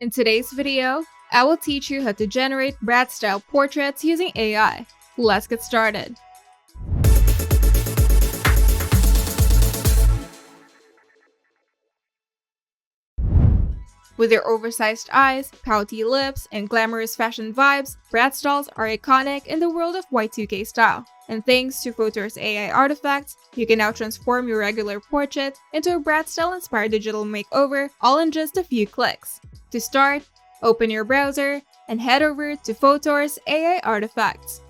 In today's video, I will teach you how to generate Bratz style portraits using AI. Let's get started. With their oversized eyes, pouty lips, and glamorous fashion vibes, Bratz dolls are iconic in the world of Y2K style. And thanks to Photo's AI artifacts, you can now transform your regular portrait into a Bratz style inspired digital makeover all in just a few clicks. To start, open your browser and head over to Photo's AI artifacts.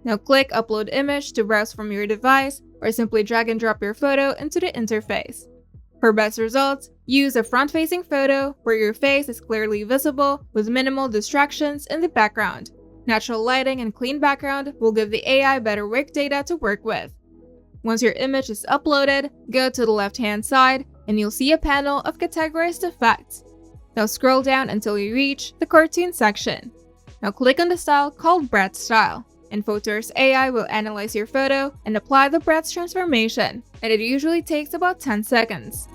Now click Upload Image to browse from your device, or simply drag and drop your photo into the interface. For best results, use a front-facing photo where your face is clearly visible with minimal distractions in the background. Natural lighting and clean background will give the AI better work data to work with. Once your image is uploaded, go to the left-hand side and you'll see a panel of categorized effects. Now scroll down until you reach the cartoon section. Now click on the style called Bratz style, and Photo's AI will analyze your photo and apply the Bratz transformation, and it usually takes about 10 seconds.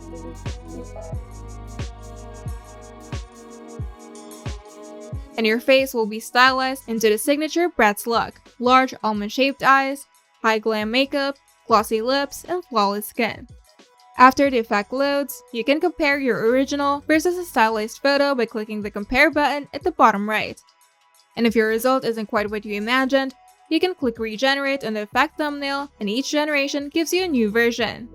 And your face will be stylized into the signature Bratz look: large almond-shaped eyes, high glam makeup, glossy lips, and flawless skin. After the effect loads, you can compare your original versus a stylized photo by clicking the compare button at the bottom right. And if your result isn't quite what you imagined, you can click regenerate on the effect thumbnail, and each generation gives you a new version.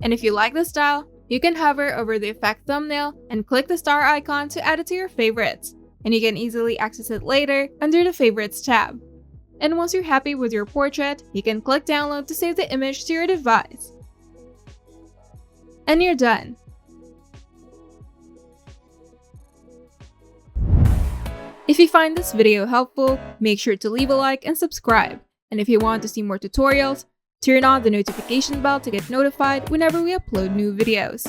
And if you like the style, you can hover over the effect thumbnail and click the star icon to add it to your favorites, and you can easily access it later under the Favorites tab. And once you're happy with your portrait, you can click download to save the image to your device. And you're done. If you find this video helpful, make sure to leave a like and subscribe. And if you want to see more tutorials, turn on the notification bell to get notified whenever we upload new videos.